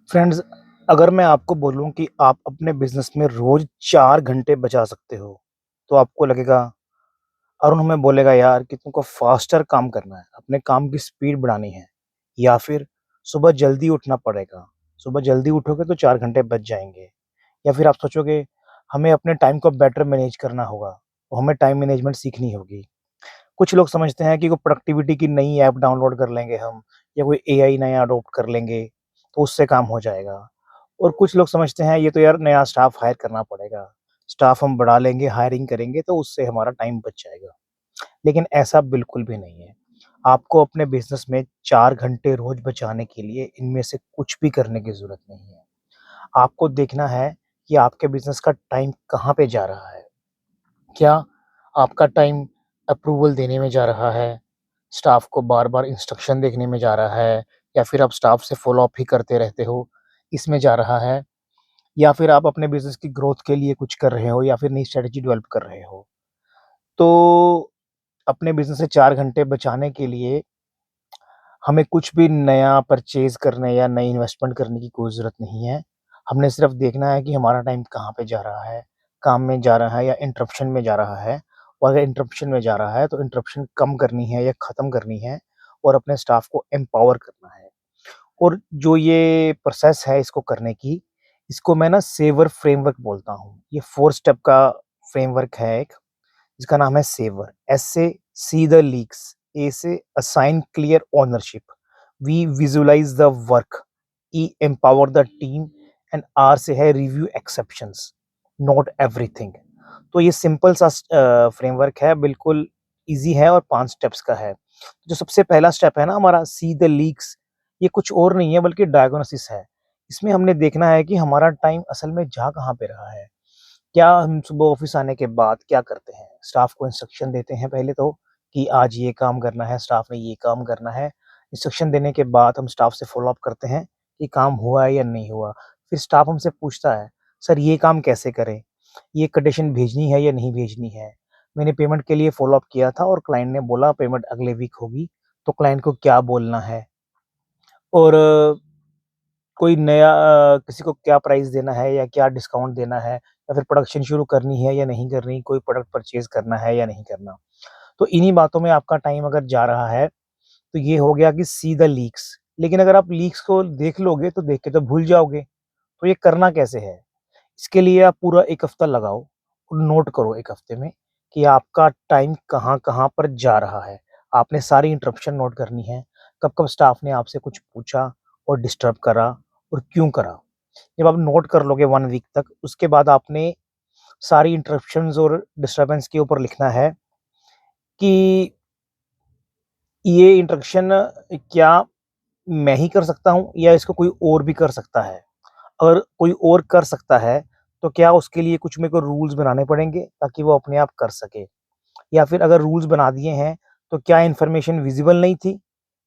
Friends, अगर मैं आपको बोलूँ कि आप अपने बिज़नेस में रोज़ 4 घंटे बचा सकते हो, तो आपको लगेगा अरुण हमें बोलेगा यार कि तुमको फास्टर काम करना है, अपने काम की स्पीड बढ़ानी है या फिर सुबह जल्दी उठना पड़ेगा। सुबह जल्दी उठोगे तो 4 घंटे बच जाएँगे या फिर आप सोचोगे हमें अपने टाइम को बेटर मैनेज करना होगा, तो हमें टाइम मैनेजमेंट सीखनी होगी। कुछ लोग समझते हैं कि वो प्रोडक्टिविटी की नई ऐप डाउनलोड कर लेंगे हम या कोई एआई नया अडॉप्ट कर लेंगे, तो उससे काम हो जाएगा। और कुछ लोग समझते हैं ये तो यार नया स्टाफ हायर करना पड़ेगा। स्टाफ हम बढ़ा लेंगे, हायरिंग करेंगे तो उससे हमारा टाइम बच जाएगा। लेकिन ऐसा बिल्कुल भी नहीं है। आपको अपने बिज़नेस में 4 घंटे रोज़ बचाने के लिए इनमें से कुछ भी करने की ज़रूरत नहीं है। आपको देखना है कि आपके बिज़नेस का टाइम कहाँ पे जा रहा है। क्या आपका टाइम अप्रूवल देने में जा रहा है? स्टाफ को बार-बार इंस्ट्रक्शन देखने में जा रहा है या फिर आप स्टाफ से फ़ॉलो अप ही करते रहते हो, इसमें जा रहा है? या फिर आप अपने बिज़नेस की ग्रोथ के लिए कुछ कर रहे हो या फिर नई स्ट्रैटेजी डेवलप कर रहे हो? तो अपने बिज़नेस से 4 घंटे बचाने के लिए हमें कुछ भी नया परचेज़ करने या नई इन्वेस्टमेंट करने की कोई ज़रूरत नहीं है। हमने सिर्फ़ देखना है कि हमारा टाइम कहाँ पे जा रहा है, काम में जा रहा है या इंटरप्शन में जा रहा है। और अगर इंटरप्शन में जा रहा है तो इंटरप्शन कम करनी है या ख़त्म करनी है और अपने स्टाफ को एम्पावर करना है। और जो ये प्रोसेस है इसको करने की, इसको मैं ना सेवर फ्रेमवर्क बोलता हूँ। ये 4 स्टेप का फ्रेमवर्क है एक, जिसका नाम है सेवर। एस से सी द लीक्स, ए से assign clear ownership, we visualise the work, E empower the team and R से है रिव्यू एक्सेप्शंस, नोट एवरीथिंग। तो ये सिंपल सा फ्रेमवर्क है, बिल्कुल ईज़ी है और 5 स्टेप्स का है। जो सबसे पहला स्टेप है ना हमारा सी द लीक्स, ये कुछ और नहीं है बल्कि डायग्नोसिस है। इसमें हमने देखना है कि हमारा टाइम असल में जा कहाँ पे रहा है। क्या हम सुबह ऑफ़िस आने के बाद क्या करते हैं? स्टाफ को इंस्ट्रक्शन देते हैं पहले तो कि आज ये काम करना है, स्टाफ ने ये काम करना है। इंस्ट्रक्शन देने के बाद हम स्टाफ से फ़ॉलो अप करते हैं कि काम हुआ है या नहीं हुआ। फिर स्टाफ हमसे पूछता है, "सर ये काम कैसे करें? ये कोटेशन भेजनी है या नहीं भेजनी है?" मैंने पेमेंट के लिए फ़ॉलो अप किया था और क्लाइंट ने बोला पेमेंट अगले वीक होगी, तो क्लाइंट को क्या बोलना है? और कोई नया किसी को क्या प्राइस देना है या क्या डिस्काउंट देना है या फिर प्रोडक्शन शुरू करनी है या नहीं करनी, कोई प्रोडक्ट परचेज़ करना है या नहीं करना। तो इन्हीं बातों में आपका टाइम अगर जा रहा है, तो ये हो गया कि सी द लीक्स। लेकिन अगर आप लीक्स को देख लोगे तो देख के तो भूल जाओगे, तो ये करना कैसे है? इसके लिए आप पूरा 1 हफ्ता लगाओ और नोट करो 1 हफ्ते में कि आपका टाइम कहाँ-कहाँ पर जा रहा है। आपने सारी इंटरप्शन नोट करनी है, कब-कब स्टाफ ने आपसे कुछ पूछा और डिस्टर्ब करा और क्यों करा। जब आप नोट कर लोगे 1 वीक तक, उसके बाद आपने सारी इंटरप्शंस और डिस्टर्बेंस के ऊपर लिखना है कि ये इंटरप्शन क्या मैं ही कर सकता हूँ या इसको कोई और भी कर सकता है? अगर कोई और कर सकता है, तो क्या उसके लिए कुछ मेरे को रूल्स बनाने पड़ेंगे ताकि वो अपने आप कर सके? या फिर अगर रूल्स बना दिए हैं, तो क्या इन्फॉर्मेशन विज़िबल नहीं थी,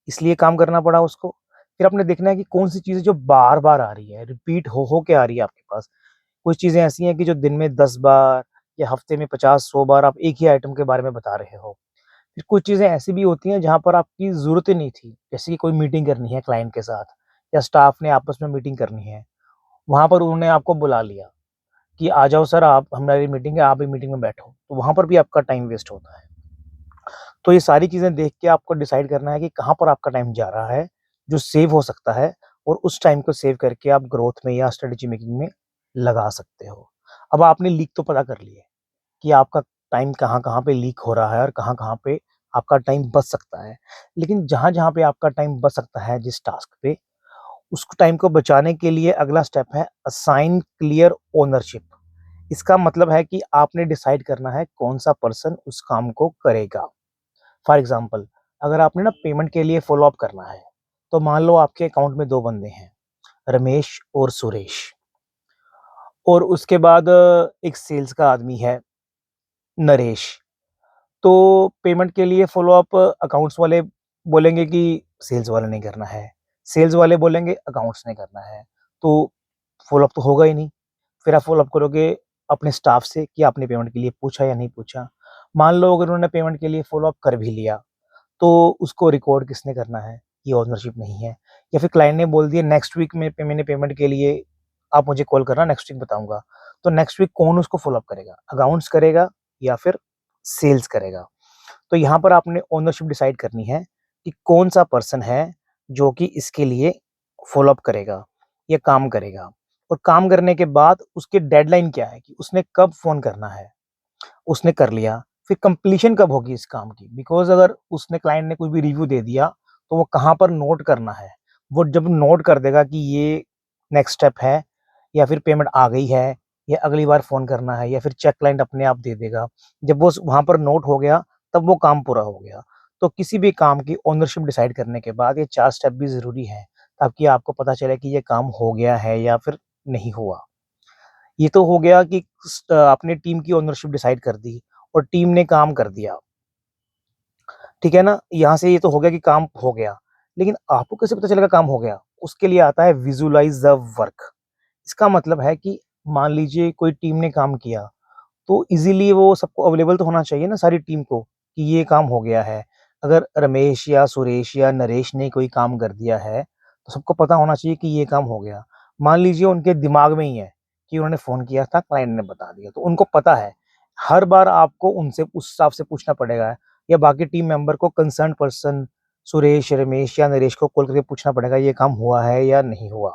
इसलिए काम करना पड़ा उसको? फिर आपने देखना है कि कौन-सी चीज़ें जो बार-बार आ रही है, रिपीट हो के आ रही है आपके पास। कुछ चीज़ें ऐसी हैं कि जो दिन में 10 बार या हफ्ते में 50-100 बार आप एक ही आइटम के बारे में बता रहे हो। फिर कुछ चीज़ें ऐसी भी होती हैं जहाँ पर आपकी ज़रूरत ही नहीं थी, जैसे कि कोई मीटिंग करनी है क्लाइंट के साथ या स्टाफ ने आपस में मीटिंग करनी है। वहाँ पर उन्होंने आपको बुला लिया कि आ जाओ सर आप हमारी मीटिंग है, आप भी मीटिंग में बैठो। तो वहाँ पर भी आपका टाइम वेस्ट होता है। तो ये सारी चीज़ें देख के आपको डिसाइड करना है कि कहाँ पर आपका टाइम जा रहा है, जो सेव हो सकता है और उस टाइम को सेव करके आप ग्रोथ में या स्ट्रेटजी मेकिंग में लगा सकते हो। अब आपने लीक तो पता कर ली है कि आपका टाइम कहाँ-कहाँ पे लीक हो रहा है और कहाँ-कहाँ पे आपका टाइम बच सकता है। लेकिन जहाँ-जहाँ पे आपका टाइम बच सकता है जिस टास्क पे, उस टाइम को बचाने के लिए अगला स्टेप है असाइन क्लियर ओनरशिप। इसका मतलब है कि आपने डिसाइड करना है कौन-सा पर्सन उस काम को करेगा। फॉर एग्ज़ाम्पल अगर आपने ना पेमेंट के लिए फ़ॉलो अप करना है, तो मान लो आपके अकाउंट में 2 बंदे हैं, रमेश और सुरेश और उसके बाद एक सेल्स का आदमी है, नरेश। तो पेमेंट के लिए फ़ॉलो अप अकाउंट्स वाले बोलेंगे कि सेल्स वाले ने करना है, सेल्स वाले बोलेंगे अकाउंट्स ने करना है, तो फ़ॉलो अप तो होगा ही नहीं। फिर आप फ़ॉलो अप करोगे अपने स्टाफ से कि आपने पेमेंट के लिए पूछा या नहीं पूछा। मान लो अगर उन्होंने पेमेंट के लिए फ़ॉलो अप कर भी लिया, तो उसको रिकॉर्ड किसने करना है? ये ओनरशिप नहीं है। या फिर क्लाइंट ने बोल दिया नेक्स्ट वीक में मैंने पेमेंट के लिए आप मुझे कॉल करना, नेक्स्ट वीक बताऊँगा। तो नेक्स्ट वीक कौन उसको फ़ॉलो अप करेगा? अकाउंट्स करेगा या फिर सेल्स करेगा? तो यहाँ पर आपने ओनरशिप डिसाइड करनी है कि कौन-सा पर्सन है जो कि इसके लिए फ़ॉलो अप करेगा या काम करेगा। और काम करने के बाद उसकी डेडलाइन क्या है कि उसने कब फ़ोन करना है, उसने कर लिया। फिर कंप्लीशन कब होगी इस काम की? बिकॉज़ अगर उसने क्लाइंट ने कोई भी रिव्यू दे दिया, तो वो कहाँ पर नोट करना है। वो जब नोट कर देगा कि ये नेक्स्ट स्टेप है या फिर पेमेंट आ गई है या अगली बार फ़ोन करना है या फिर चेक क्लाइंट अपने आप दे देगा। जब वो स वहाँ पर नोट हो गया, तब वो काम पूरा हो गया। तो किसी भी काम की ओनरशिप डिसाइड करने के बाद ये 4 स्टेप भी ज़रूरी हैं, ताकि आपको पता चले कि ये काम हो गया है या फिर नहीं हुआ। ये तो हो गया कि आपने टीम की ओनरशिप डिसाइड कर दी और टीम ने काम कर दिया, ठीक है ना? यहाँ से ये तो हो गया कि काम हो गया, लेकिन आपको कैसे पता चलेगा काम हो गया? उसके लिए आता है विज़ुअलाइज़ द वर्क। इसका मतलब है कि मान लीजिए कोई टीम ने काम किया, तो ईज़िली वो सबको अवेलेबल तो होना चाहिए ना सारी टीम को, कि ये काम हो गया है। अगर रमेश या सुरेश या नरेश ने कोई काम कर दिया है, तो सबको पता होना चाहिए कि ये काम हो गया। मान लीजिए उनके दिमाग में ही है कि उन्होंने फ़ोन किया था, क्लाइंट ने बता दिया, तो उनको पता है। हर बार आपको उनसे उस हिसाब से पूछना पड़ेगा या बाकी टीम मेंबर को कंसर्न्ड पर्सन सुरेश, रमेश या नरेश को कॉल करके पूछना पड़ेगा, ये काम हुआ है या नहीं हुआ।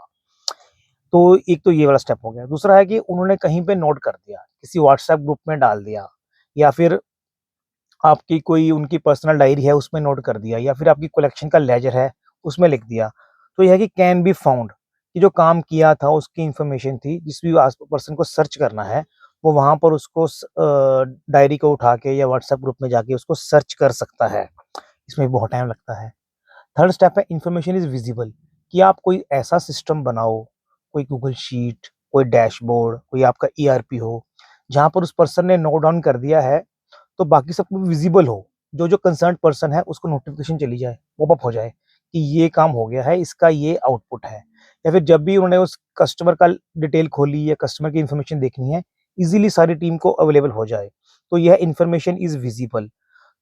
तो एक तो ये वाला स्टेप हो गया। दूसरा है कि उन्होंने कहीं पे नोट कर दिया, किसी व्हाट्सएप ग्रुप में डाल दिया या फिर आपकी कोई उनकी पर्सनल डायरी है उसमें नोट कर दिया या फिर आपकी कलेक्शन का लेजर है उसमें लिख दिया। तो ये है कि कैन बी फाउंड कि जो काम किया था उसकी इन्फॉर्मेशन थी, जिस भी आस पर्सन को सर्च करना है, वो वहाँ पर उसको डायरी को उठा के या व्हाट्सएप ग्रुप में जाके उसको सर्च कर सकता है। इसमें बहुत टाइम लगता है। थर्ड स्टेप है इन्फॉर्मेशन इज़ विज़िबल कि आप कोई ऐसा सिस्टम बनाओ, कोई गूगल शीट, कोई डैशबोर्ड, कोई आपका ईआरपी हो, जहाँ पर उस पर्सन ने नोट डाउन कर दिया है, तो बाकी सबको विज़िबल हो। जो-जो कंसर्न्ड पर्सन है उसको नोटिफ़िकेशन चली जाए, पॉपअप हो जाए कि ये काम हो गया है, इसका ये आउटपुट है। या फिर जब भी उन्होंने उस कस्टमर का डिटेल खोली या कस्टमर की इन्फॉर्मेशन देखनी है, ईज़िली सारी टीम को अवेलेबल हो जाए। तो यह इन्फॉर्मेशन इज़ विज़िबल।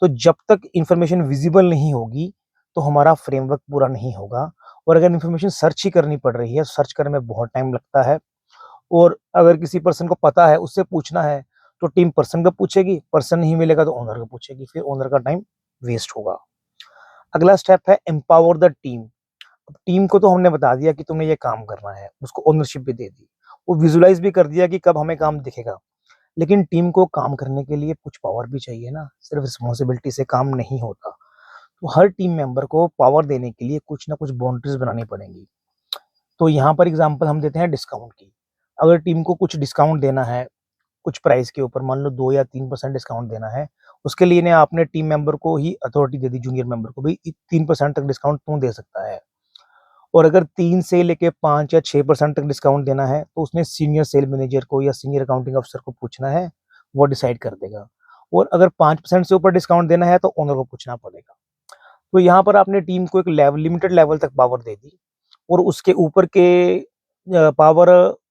तो जब तक इन्फॉर्मेशन विज़िबल नहीं होगी, तो हमारा फ्रेमवर्क पूरा नहीं होगा। और अगर इन्फॉर्मेशन सर्च ही करनी पड़ रही है, सर्च करने में बहुत टाइम लगता है और अगर किसी पर्सन को पता है, उससे पूछना है, तो टीम पर्सन को पूछेगी, पर्सन नहीं मिलेगा तो ओनर को पूछेगी, फिर ओनर का टाइम वेस्ट होगा। अगला स्टेप है एम्पावर द टीम। अब टीम को तो हमने बता दिया कि तुम्हें ये काम करना है, उसको ओनरशिप भी दे दी। वो विजुअलाइज़ भी कर दिया कि कब हमें काम दिखेगा। लेकिन टीम को काम करने के लिए कुछ पावर भी चाहिए ना, सिर्फ रिस्पॉन्सिबिलिटी से काम नहीं होता। तो हर टीम मेंबर को पावर देने के लिए कुछ ना कुछ बाउंड्रीज़ बनानी पड़ेंगी। तो यहाँ पर एग्ज़ाम्पल हम देते हैं डिस्काउंट की। अगर टीम को कुछ डिस्काउंट देना है, कुछ प्राइस के ऊपर मान लो 2 या 3% डिस्काउंट देना है, उसके लिए ने आपने टीम मेंबर को ही अथॉरिटी दे दी जूनियर मेंबर को, भई 3% तक डिस्काउंट तू दे सकता है। और अगर 3 से लेके 5 या 6% तक डिस्काउंट देना है, तो उसने सीनियर सेल मैनेजर को या सीनियर अकाउंटिंग अफ़सर को पूछना है, वो डिसाइड कर देगा। और अगर 5% से ऊपर डिस्काउंट देना है, तो ओनर को पूछना पड़ेगा। तो यहाँ पर आपने टीम को एक लिमिटेड लेवल तक पावर दे दी और उसके ऊपर के पावर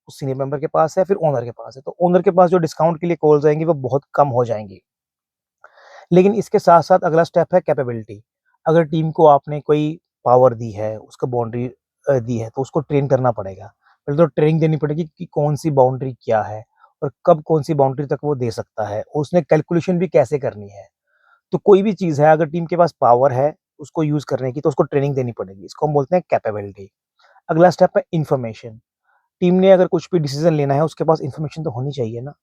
सीनियर मेंबर के पास है, फिर ओनर के पास है। तो ओनर के पास जो डिस्काउंट के लिए कॉल्स आएँगी, वो बहुत कम हो जाएँगी। लेकिन इसके साथ-साथ अगला स्टेप है कैपेबिलिटी। अगर टीम को आपने कोई पावर दी है, उसको बाउंड्री दी है, तो उसको ट्रेन करना पड़ेगा। पहले तो ट्रेनिंग देनी पड़ेगी कि कौन-सी बाउंड्री क्या है और कब कौन-सी बाउंड्री तक वो दे सकता है और उसने कैलकुलेशन भी कैसे करनी है। तो कोई भी चीज़ है, अगर टीम के पास पावर है, उसको यूज़ करने की, तो उसको ट्रेनिंग देनी पड़ेगी। इसको हम बोलते हैं कैपेबिलिटी। अगला स्टेप है इन्फॉर्मेशन। टीम ने अगर कुछ भी डिसीज़न लेना है, उसके पास इन्फॉर्मेशन तो होनी चाहिए ना।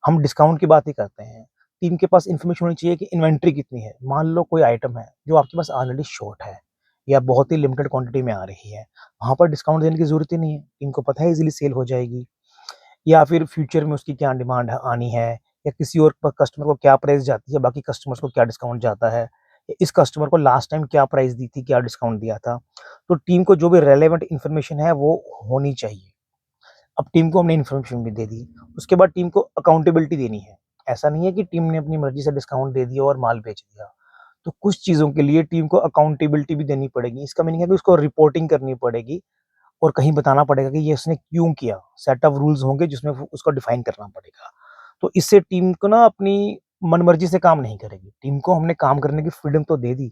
हम डिस्काउंट की बात ही करते हैं। टीम के पास इन्फॉर्मेशन होनी चाहिए कि इन्वेंटरी कितनी है। मान लो कोई आइटम है जो आपके पास ऑलरेडी शॉर्ट है या बहुत ही लिमिटेड क्वांटिटी में आ रही है, वहाँ पर डिस्काउंट देने की ज़रूरत ही नहीं है। टीम को पता है ईज़िली सेल हो जाएगी। या फिर फ्यूचर में उसकी क्या डिमांड है आनी है या किसी और कस्टमर को क्या प्राइस जाती है, बाकी कस्टमर्स को क्या डिस्काउंट जाता है, या इस कस्टमर को लास्ट टाइम क्या प्राइस दी थी, क्या डिस्काउंट दिया था। तो टीम को जो भी रेलेवेंट इन्फॉर्मेशन है वो होनी चाहिए। अब टीम को हमने इन्फॉर्मेशन भी दे दी, उसके बाद टीम को अकाउंटेबिलिटी देनी है। ऐसा नहीं है कि टीम ने अपनी मर्ज़ी से डिस्काउंट दे दिया और माल बेच दिया। तो कुछ चीज़ों के लिए टीम को अकाउंटेबिलिटी भी देनी पड़ेगी। इसका मीनिंग है कि उसको रिपोर्टिंग करनी पड़ेगी और कहीं बताना पड़ेगा कि ये उसने क्यों किया। सेट ऑफ रूल्स होंगे जिसमें वो उसको डिफाइन करना पड़ेगा। तो इससे टीम को ना अपनी मनमर्ज़ी से काम नहीं करेगी। टीम को हमने काम करने की फ्रीडम तो दे दी,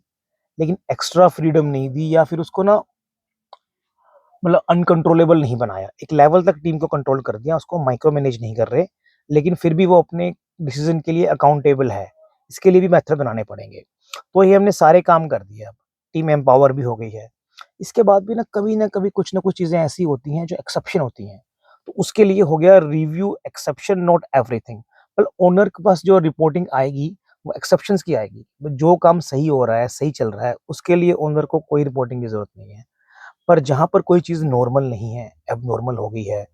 लेकिन एक्स्ट्रा फ्रीडम नहीं दी या फिर उसको ना मतलब अनकंट्रोलेबल नहीं बनाया। एक लेवल तक टीम को कंट्रोल कर दिया, उसको माइक्रो मैनेज नहीं कर रहे, लेकिन फिर भी वो अपने डिसीज़न के लिए अकाउंटेबल है। इसके लिए भी मेथड बनाने पड़ेंगे। तो ये हमने सारे काम कर दिए अब, टीम एम्पावर भी हो गई है। इसके बाद भी ना कभी न कभी कुछ न कुछ चीज़ें ऐसी होती हैं जो एक्सेप्शन होती हैं। तो उसके लिए हो गया रिव्यू एक्सेप्शन नॉट एवरीथिंग। मतलब ओनर के पास जो रिपोर्टिंग आएगी, वो एक्सेप्शंस की आएगी। जो काम सही हो रहा है, सही चल रहा है, उसके लिए ओनर को कोई रिपोर्टिंग की ज़रूरत नहीं है। पर जहाँ पर कोई चीज़ नॉर्मल नहीं है, एबनॉर्मल हो गई है,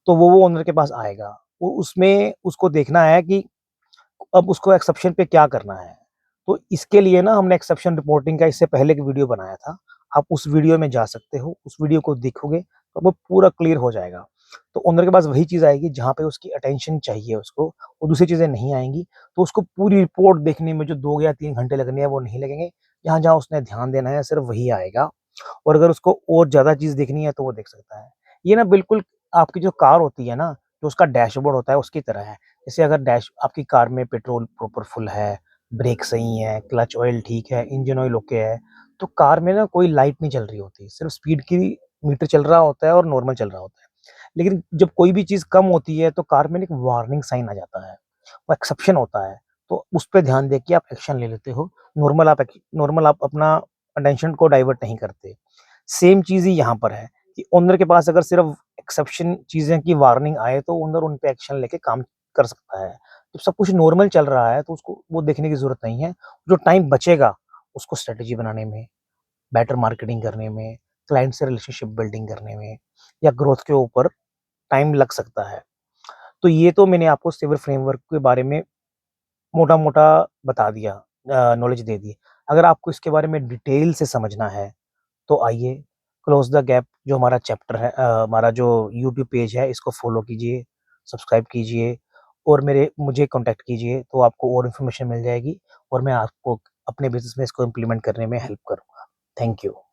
तो वो ओनर के पास आएगा। वो उसमें उसको देखना है कि अब उसको एक्सेप्शन पे क्या करना है। तो इसके लिए ना हमने एक्सेप्शन रिपोर्टिंग का इससे पहले एक वीडियो बनाया था। आप उस वीडियो में जा सकते हो, उस वीडियो को देखोगे तो वो पूरा क्लियर हो जाएगा। तो ओनर के पास वही चीज़ आएगी जहाँ पे उसकी अटेंशन चाहिए उसको, और दूसरी चीज़ें नहीं आएँगी। तो उसको पूरी रिपोर्ट देखने में जो 2 या 3 घंटे लगने हैं वो नहीं लगेंगे। जहाँ-जहाँ उसने ध्यान देना है सिर्फ़ वही आएगा। और अगर उसको और ज़्यादा चीज़ देखनी है तो वो देख सकता है। ये ना बिल्कुल आपकी जो कार होती है ना, जो उसका डैशबोर्ड होता है उसकी तरह है। जैसे अगर डैश आपकी कार में पेट्रोल प्रॉपर फुल है, ब्रेक सही है, क्लच ऑयल ठीक है, इंजन ऑयल ओके है, तो कार में ना कोई लाइट नहीं चल रही होती, सिर्फ़ स्पीड की मीटर चल रहा होता है और नॉर्मल चल रहा होता है। लेकिन जब कोई भी चीज़ कम होती है तो कार में ना एक वार्निंग साइन आ जाता है, वो एक्सेप्शन होता है, तो उस पे ध्यान देके आप एक्शन ले लेते हो। नॉर्मल आप अपना अटेंशन को डाइवर्ट नहीं करते। सेम चीज़ ही यहाँ पर है कि ओनर के पास अगर सिर्फ़ एक्सेप्शन चीज़ें की वार्निंग आए तो ओनर उन पे एक्शन लेके काम कर सकता है। जब सब कुछ नॉर्मल चल रहा है तो उसको वो देखने की ज़रूरत नहीं है। जो टाइम बचेगा उसको स्ट्रैटेजी बनाने में, बेटर मार्केटिंग करने में, क्लाइंट से रिलेशनशिप बिल्डिंग करने में या ग्रोथ के ऊपर टाइम लग सकता है। तो ये तो मैंने आपको सिविल फ्रेमवर्क के बारे में मोटा-मोटा बता दिया, नॉलेज दे दी। अगर आपको इसके बारे में डिटेल से समझना है तो आइए, क्लोज़ द गैप जो हमारा चैप्टर है, हमारा जो यूट्यूब पेज है इसको फ़ॉलो कीजिए, सब्सक्राइब कीजिए और मेरे मुझे कॉन्टैक्ट कीजिए तो आपको और इन्फॉर्मेशन मिल जाएगी और मैं आपको अपने बिज़नेस में इसको इम्प्लीमेंट करने में हेल्प करूँगा। Thank you.